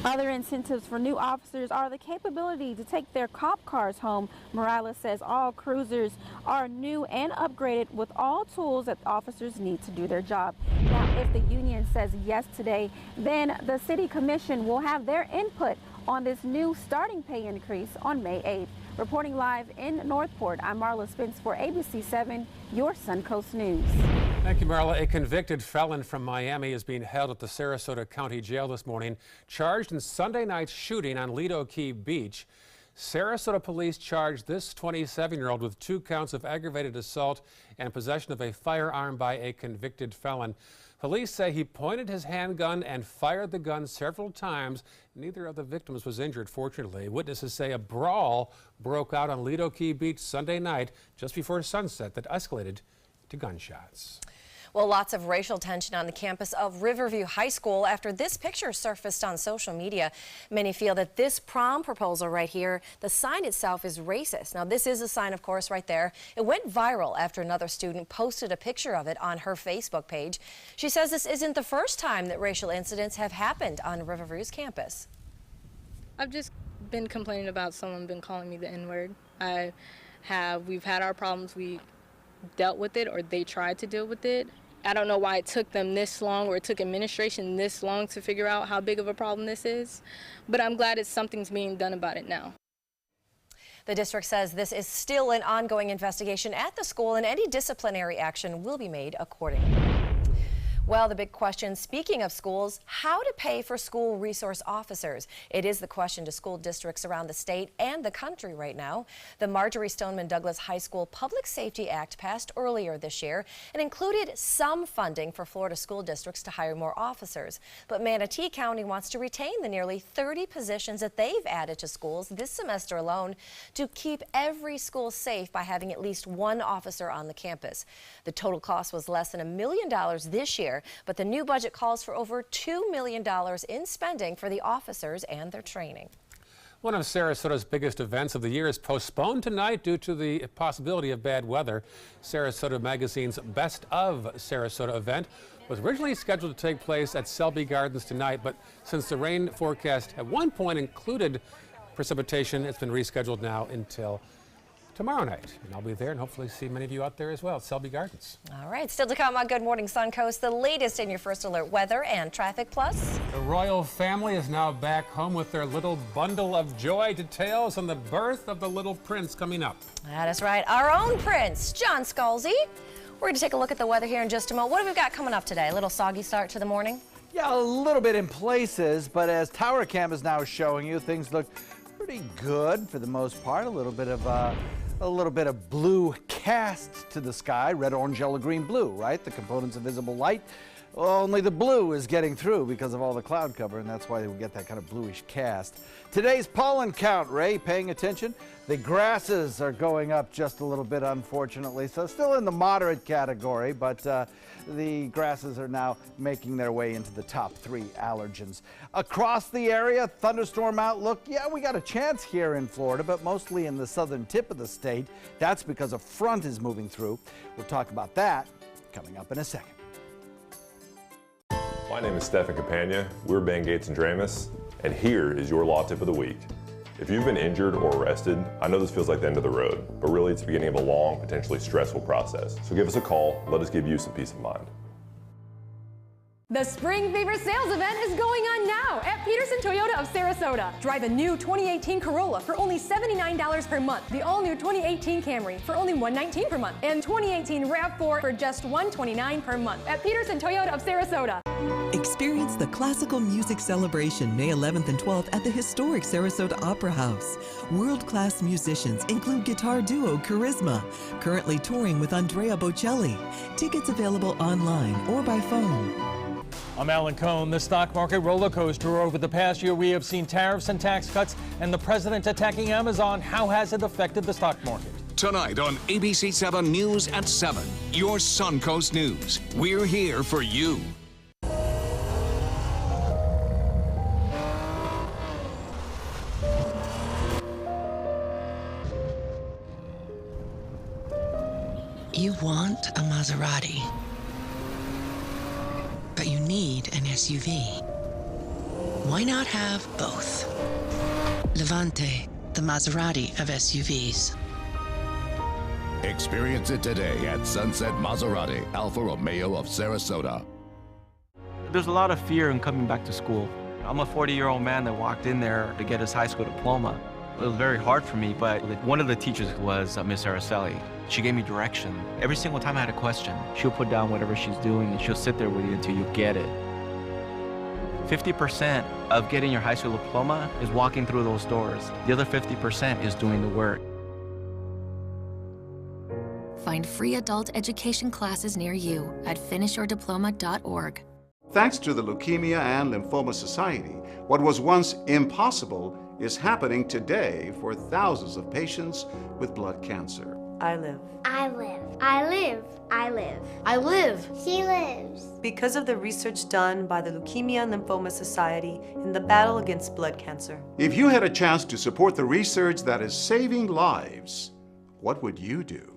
Other incentives for new officers are the capability to take their cop cars home. Morales says all cruisers are new and upgraded with all tools that officers need to do their job. Now, if the union says yes today, then the city commission will have their input on this new starting pay increase on May 8th. Reporting live in Northport, I'm Marla Spence for ABC 7, your Suncoast News. Thank you, Marla. A convicted felon from Miami is being held at the Sarasota County Jail this morning, charged in Sunday night's shooting on Lido Key Beach. Sarasota police charged this 27-year-old with 2 counts of aggravated assault and possession of a firearm by a convicted felon. Police say he pointed his handgun and fired the gun several times. Neither of the victims was injured, fortunately. Witnesses say a brawl broke out on Lido Key Beach Sunday night just before sunset that escalated to gunshots. Well, lots of racial tension on the campus of Riverview High School after this picture surfaced on social media. Many feel that this prom proposal right here, the sign itself is racist. Now, this is a sign, of course, right there. It went viral after another student posted a picture of it on her Facebook page. She says this isn't the first time that racial incidents have happened on Riverview's campus. I've just been complaining about someone been calling me the N-word. We've had our problems. We dealt with it, or they tried to deal with it. I don't know why it took them this long, or it took administration this long to figure out how big of a problem this is, but I'm glad something's being done about it now. The district says this is still an ongoing investigation at the school, and any disciplinary action will be made accordingly. Well, the big question, speaking of schools, how to pay for school resource officers. It is the question to school districts around the state and the country right now. The Marjorie Stoneman Douglas High School Public Safety Act passed earlier this year and included some funding for Florida school districts to hire more officers. But Manatee County wants to retain the nearly 30 positions that they've added to schools this semester alone to keep every school safe by having at least one officer on the campus. The total cost was less than $1 million this year, but the new budget calls for over $2 million in spending for the officers and their training. One of Sarasota's biggest events of the year is postponed tonight due to the possibility of bad weather. Sarasota Magazine's Best of Sarasota event was originally scheduled to take place at Selby Gardens tonight, but since the rain forecast at one point included precipitation, it's been rescheduled now until tomorrow night. And I'll be there and hopefully see many of you out there as well at Selby Gardens. All right, still to come on Good Morning Suncoast, the latest in your First Alert weather and traffic plus. The royal family is now back home with their little bundle of joy. Details on the birth of the little prince coming up. That is right, our own prince, John Scalzi. We're going to take a look at the weather here in just a moment. What have we got coming up today? A little soggy start to the morning? Yeah, a little bit in places, but as Tower Cam is now showing you, things look pretty good for the most part. A little bit of blue cast to the sky, red, orange, yellow, green, blue, right? The components of visible light. Only the blue is getting through because of all the cloud cover, and that's why we get that kind of bluish cast. Today's pollen count, Ray, paying attention. The grasses are going up just a little bit, unfortunately, so still in the moderate category, but the grasses are now making their way into the top 3 allergens. Across the area, thunderstorm outlook. Yeah, we got a chance here in Florida, but mostly in the southern tip of the state. That's because a front is moving through. We'll talk about that coming up in a second. My name is Stephen Campagna. We're Ben Gates and Dramus, and here is your law tip of the week. If you've been injured or arrested, I know this feels like the end of the road, but really it's the beginning of a long, potentially stressful process. So give us a call, let us give you some peace of mind. The Spring Fever sales event is going on now at Peterson Toyota of Sarasota. Drive a new 2018 Corolla for only $79 per month, the all-new 2018 Camry for only $119 per month, and 2018 RAV4 for just $129 per month at Peterson Toyota of Sarasota. Experience the classical music celebration May 11th and 12th at the historic Sarasota Opera House. World-class musicians include guitar duo Charisma, currently touring with Andrea Bocelli. Tickets available online or by phone. I'm Alan Cohn. The stock market roller coaster. Over the past year, we have seen tariffs and tax cuts, and the president attacking Amazon. How has it affected the stock market? Tonight on ABC 7 News at 7, your Suncoast News. We're here for you. You want a Maserati, but you need an SUV. Why not have both? Levante, the Maserati of SUVs. Experience it today at Sunset Maserati, Alfa Romeo of Sarasota. There's a lot of fear in coming back to school. I'm a 40-year-old man that walked in there to get his high school diploma. It was very hard for me, but one of the teachers was Miss Araceli. She gave me direction. Every single time I had a question, she'll put down whatever she's doing and she'll sit there with you until you get it. 50% of getting your high school diploma is walking through those doors. The other 50% is doing the work. Find free adult education classes near you at finishyourdiploma.org. Thanks to the Leukemia and Lymphoma Society, what was once impossible is happening today for thousands of patients with blood cancer. I live. I live. I live. I live. I live. She lives. Because of the research done by the Leukemia and Lymphoma Society in the battle against blood cancer. If you had a chance to support the research that is saving lives, what would you do?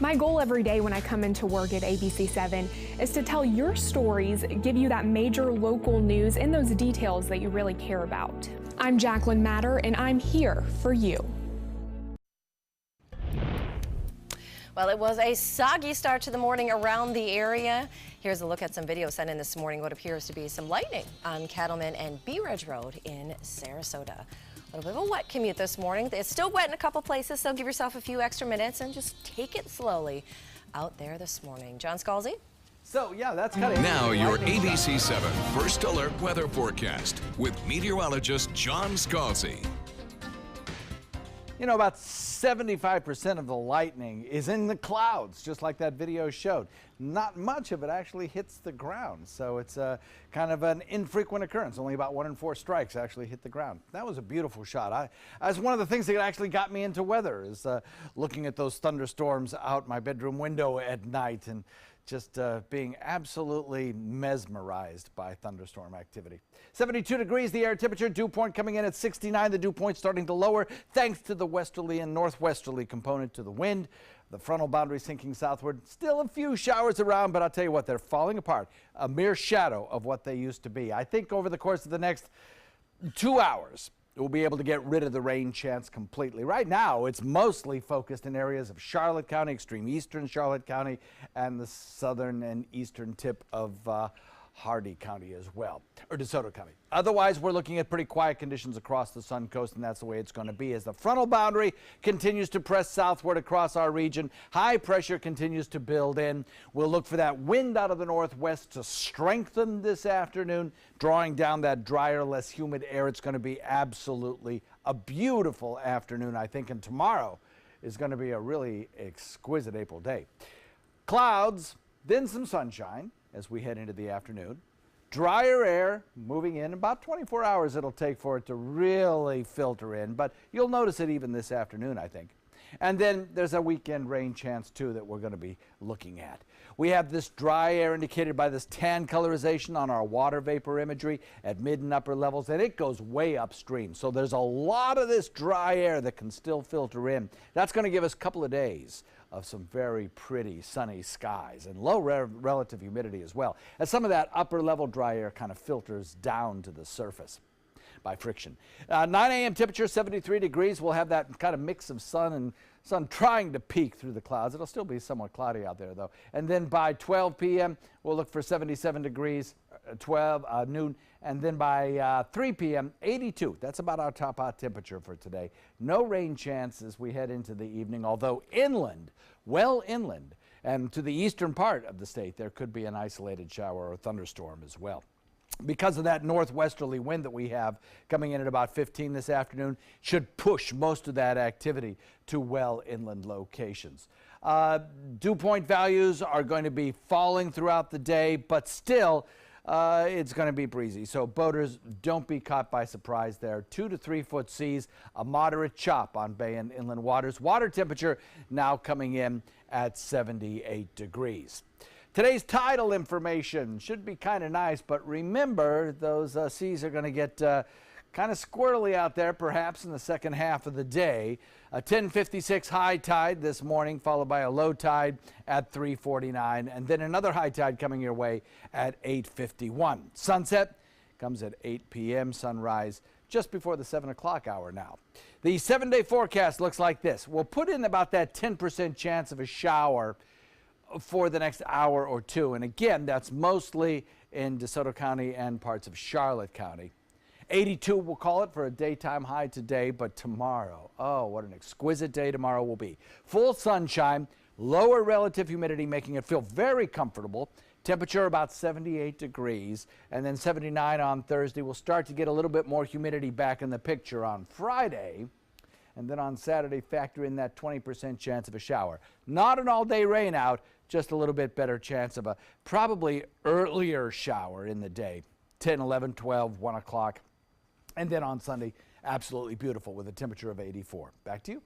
My goal every day when I come into work at ABC 7 is to tell your stories, give you that major local news and those details that you really care about. I'm Jacqueline Matter, and I'm here for you. Well, it was a soggy start to the morning around the area. Here's a look at some video sent in this morning, what appears to be some lightning on Cattleman and Bee Ridge Road in Sarasota. A little bit of a wet commute this morning. It's still wet in a couple places, so give yourself a few extra minutes and just take it slowly out there this morning. John Scalzi? So, yeah, that's kind of... Now your ABC 7 First Alert Weather Forecast with meteorologist John Scalzi. You know, about 75% of the lightning is in the clouds, just like that video showed. Not much of it actually hits the ground, so it's kind of an infrequent occurrence. Only about 1 in 4 strikes actually hit the ground. That was a beautiful shot. That's one of the things that actually got me into weather, is looking at those thunderstorms out my bedroom window at night and just being absolutely mesmerized by thunderstorm activity. 72 degrees the air temperature, dew point coming in at 69. The dew point starting to lower thanks to the westerly and northwesterly component to the wind. The frontal boundary sinking southward. Still a few showers around, but I'll tell you what, they're falling apart. A mere shadow of what they used to be. I think over the course of the next 2 hours, we'll be able to get rid of the rain chance completely. Right now, it's mostly focused in areas of Charlotte County, extreme eastern Charlotte County, and the southern and eastern tip of Hardy County as well, or DeSoto County. Otherwise, we're looking at pretty quiet conditions across the Suncoast, and that's the way it's going to be as the frontal boundary continues to press southward across our region. High pressure continues to build in. We'll look for that wind out of the northwest to strengthen this afternoon, drawing down that drier, less humid air. It's going to be absolutely a beautiful afternoon, I think, and tomorrow is going to be a really exquisite April day. Clouds, then some sunshine as we head into the afternoon. Drier air moving in. About 24 hours it'll take for it to really filter in, but you'll notice it even this afternoon, I think. And then there's a weekend rain chance, too, that we're going to be looking at. We have this dry air indicated by this tan colorization on our water vapor imagery at mid and upper levels, and it goes way upstream. So there's a lot of this dry air that can still filter in. That's going to give us a couple of days of some very pretty sunny skies and low relative humidity as well, as some of that upper level dry air kind of filters down to the surface by friction. 9 a.m. temperature, 73 degrees. We'll have that kind of mix of sun trying to peek through the clouds. It'll still be somewhat cloudy out there, though. And then by 12 p.m., we'll look for 77 degrees, 12 noon. And then by 3 p.m., 82. That's about our top hot temperature for today. No rain chance as we head into the evening, although inland, well inland, and to the eastern part of the state, there could be an isolated shower or thunderstorm as well. Because of that northwesterly wind that we have coming in at about 15 this afternoon, should push most of that activity to well inland locations. Dew point values are going to be falling throughout the day, but still it's going to be breezy. So boaters, don't be caught by surprise there. 2 to 3 foot seas, a moderate chop on bay and inland waters. Water temperature now coming in at 78 degrees. Today's tidal information should be kind of nice, but remember those seas are going to get kind of squirrely out there perhaps in the second half of the day. A 10:56 high tide this morning, followed by a low tide at 3:49, and then another high tide coming your way at 8:51. Sunset comes at 8 p.m., sunrise just before the 7 o'clock hour now. The 7-day forecast looks like this. We'll put in about that 10% chance of a shower for the next hour or two. And again, that's mostly in DeSoto County and parts of Charlotte County. 82, we'll call it, for a daytime high today, but tomorrow, oh, what an exquisite day tomorrow will be. Full sunshine, lower relative humidity, making it feel very comfortable. Temperature about 78 degrees, and then 79 on Thursday. We'll start to get a little bit more humidity back in the picture on Friday. And then on Saturday, factor in that 20% chance of a shower. Not an all-day rain out, just a little bit better chance of a probably earlier shower in the day. 10, 11, 12, 1 o'clock. And then on Sunday, absolutely beautiful with a temperature of 84. Back to you.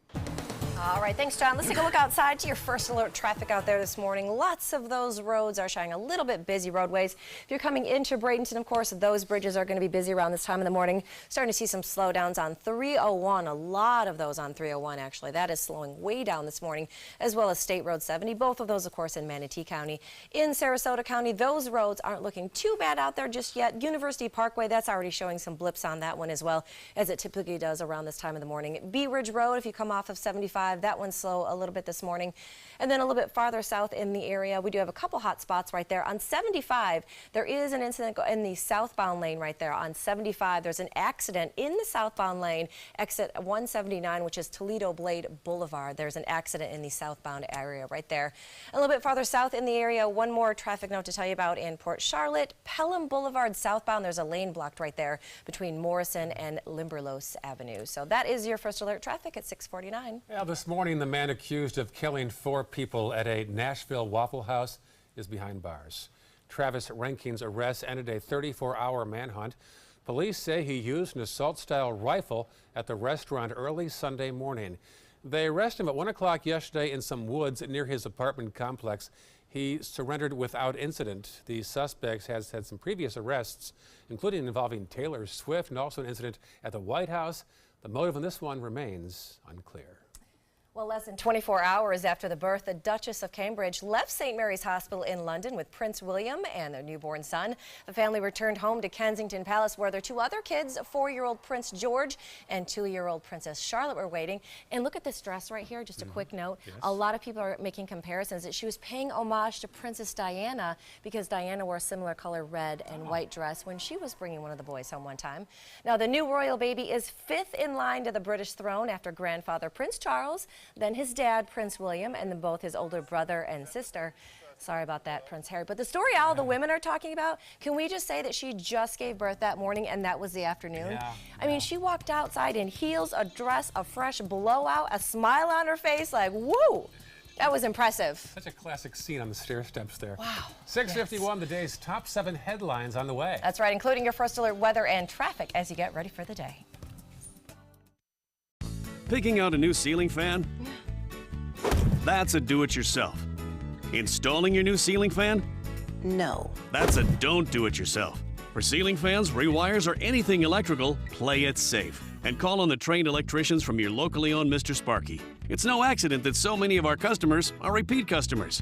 All right, thanks, John. Let's take a look outside to your first alert traffic out there this morning. Lots of those roads are showing a little bit busy roadways. If you're coming into Bradenton, of course, those bridges are going to be busy around this time of the morning. Starting to see some slowdowns on 301. A lot of those on 301, actually. That is slowing way down this morning, as well as State Road 70. Both of those, of course, in Manatee County. In Sarasota County, those roads aren't looking too bad out there just yet. University Parkway, that's already showing some blips on that one as well, as it typically does around this time of the morning. Bee Ridge Road, if you come off of 75, 65. That one's slow a little bit this morning. And then a little bit farther south in the area, we do have a couple hot spots right there. On 75, there is an incident in the southbound lane right there. On 75, there's an accident in the southbound lane, exit 179, which is Toledo Blade Boulevard. There's an accident in the southbound area right there. A little bit farther south in the area, one more traffic note to tell you about in Port Charlotte. Pelham Boulevard southbound, there's a lane blocked right there between Morrison and Limberlos Avenue. So that is your first alert traffic at 6:49. Well, this morning, the man accused of killing 4 people at a Nashville Waffle House is behind bars. Travis Rankin's arrest ended a 34-hour manhunt. Police say he used an assault-style rifle at the restaurant early Sunday morning. They arrested him at 1 o'clock yesterday in some woods near his apartment complex. He surrendered without incident. The suspect has had some previous arrests, including involving Taylor Swift and also an incident at the White House. The motive on this one remains unclear. Well, less than 24 hours after the birth, the Duchess of Cambridge left St. Mary's Hospital in London with Prince William and their newborn son. The family returned home to Kensington Palace, where their 2 other kids, 4-year-old Prince George and 2-year-old Princess Charlotte, were waiting. And look at this dress right here, just a quick note. Yes. A lot of people are making comparisons that she was paying homage to Princess Diana because Diana wore a similar color red and white dress when she was bringing one of the boys home one time. Now, the new royal baby is 5th in line to the British throne after grandfather Prince Charles, then his dad, Prince William, and then both his older brother and sister. Sorry about that, Prince Harry. But the story all the women are talking about, can we just say that she just gave birth that morning and that was the afternoon? Yeah, I mean, she walked outside in heels, a dress, a fresh blowout, a smile on her face, like, woo! That was impressive. Such a classic scene on the stair steps there. Wow. 6:51, the day's top 7 headlines on the way. That's right, including your first alert weather and traffic as you get ready for the day. Picking out a new ceiling fan? That's a do-it-yourself. Installing your new ceiling fan? No. That's a don't do it yourself. For ceiling fans, rewires, or anything electrical, play it safe. And call on the trained electricians from your locally owned Mr. Sparky. It's no accident that so many of our customers are repeat customers.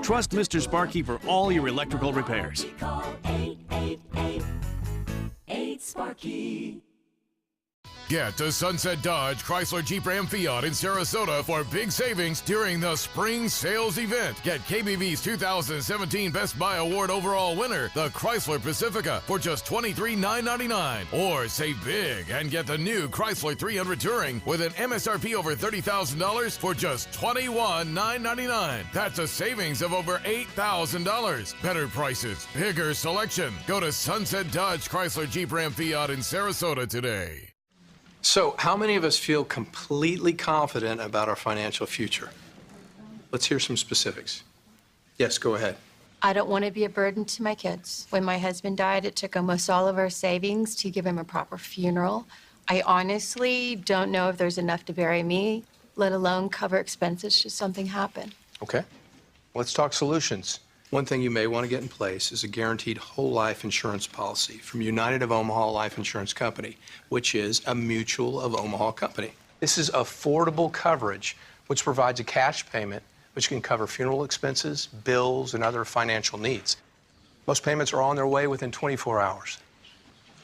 Trust Mr. Sparky for all your electrical repairs. Call 888-8-SPARKY. Get to Sunset Dodge, Chrysler, Jeep, Ram, Fiat in Sarasota for big savings during the spring sales event. Get KBV's 2017 Best Buy Award overall winner, the Chrysler Pacifica, for just $23,999. Or save big and get the new Chrysler 300 Touring with an MSRP over $30,000 for just $21,999. That's a savings of over $8,000. Better prices, bigger selection. Go to Sunset Dodge, Chrysler, Jeep, Ram, Fiat in Sarasota today. So, how many of us feel completely confident about our financial future? Let's hear some specifics. Yes, go ahead. I don't want to be a burden to my kids. When my husband died, it took almost all of our savings to give him a proper funeral. I honestly don't know if there's enough to bury me, let alone cover expenses should something happen. Okay. Let's talk solutions. One thing you may want to get in place is a guaranteed whole life insurance policy from United of Omaha Life Insurance Company, which is a Mutual of Omaha company. This is affordable coverage, which provides a cash payment which can cover funeral expenses, bills, and other financial needs. Most payments are on their way within 24 hours.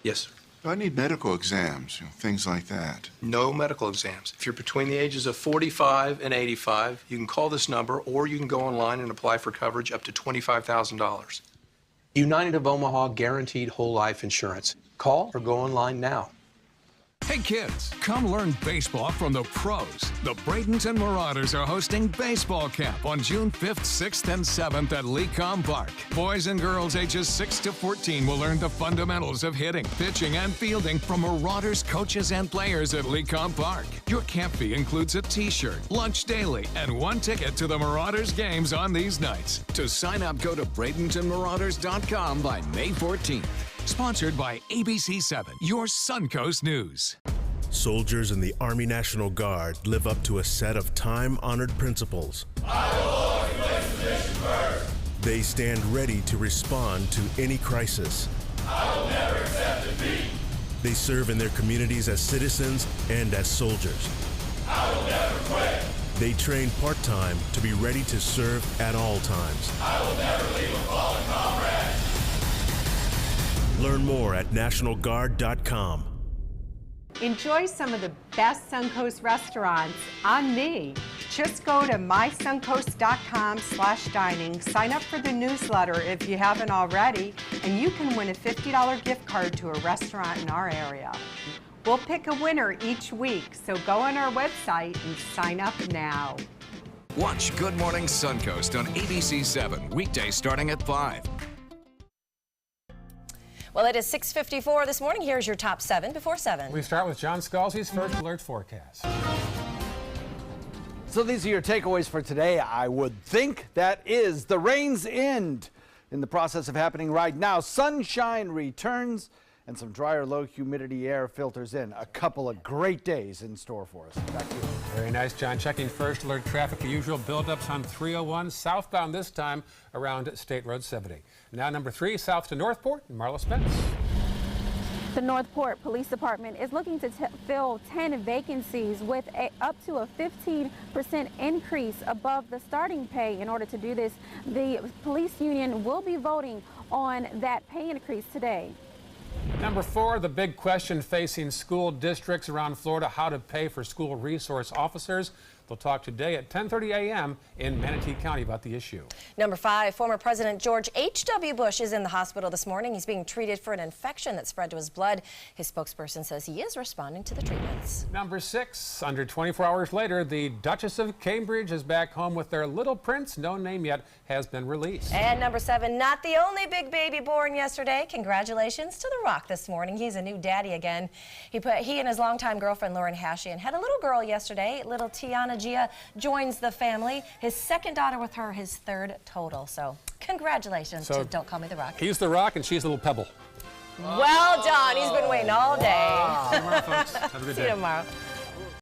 Yes, sir. Do I need medical exams, things like that? No medical exams. If you're between the ages of 45 and 85, you can call this number or you can go online and apply for coverage up to $25,000. United of Omaha Guaranteed Whole Life Insurance. Call or go online now. Hey kids, come learn baseball from the pros. The Bradenton Marauders are hosting baseball camp on June 5th, 6th, and 7th at Lecom Park. Boys and girls ages 6 to 14 will learn the fundamentals of hitting, pitching, and fielding from Marauders coaches and players at Lecom Park. Your camp fee includes a t-shirt, lunch daily, and 1 ticket to the Marauders games on these nights. To sign up, go to BradentonMarauders.com by May 14th. Sponsored by ABC7, your Suncoast News. Soldiers in the Army National Guard live up to a set of time-honored principles. I will always place the mission first. They stand ready to respond to any crisis. I will never accept defeat. They serve in their communities as citizens and as soldiers. I will never quit. They train part-time to be ready to serve at all times. I will never leave a fallen comrade. Learn more at NationalGuard.com. Enjoy some of the best Suncoast restaurants on me. Just go to mysuncoast.com/dining, sign up for the newsletter if you haven't already, and you can win a $50 gift card to a restaurant in our area. We'll pick a winner each week, so go on our website and sign up now. Watch Good Morning Suncoast on ABC7, weekdays starting at 5. Well, it is 6:54 this morning. Here's your top 7 before 7. We start with John Scalzi's first alert forecast. So these are your takeaways for today. I would think that is the rain's end in the process of happening right now. Sunshine returns and some drier, low humidity air filters in. A couple of great days in store for us. Back to you. Very nice, John. Checking first alert traffic, the usual buildups on 301 southbound this time around State Road 70. Now number 3, south to Northport, and Marla Spence. The Northport Police Department is looking to fill 10 vacancies with up to a 15% increase above the starting pay. In order to do this, the police union will be voting on that pay increase today. Number 4, the big question facing school districts around Florida, how to pay for school resource officers. They'll talk today at 10:30 a.m. in Manatee County about the issue. Number 5, former President George H.W. Bush is in the hospital this morning. He's being treated for an infection that spread to his blood. His spokesperson says he is responding to the treatments. Number 6, under 24 hours later, the Duchess of Cambridge is back home with their little prince. No name yet has been released. And number 7, not the only big baby born yesterday. Congratulations to The Rock this morning. He's a new daddy again. He and his longtime girlfriend Lauren Hashian had a little girl yesterday. Little Tiana Gia joins the family. His second daughter with her, his third total. So congratulations to Don't Call Me The Rock. He's The Rock and she's a little pebble. Well done. He's been waiting all day. Wow. Tomorrow, folks. Have a good day. See you tomorrow.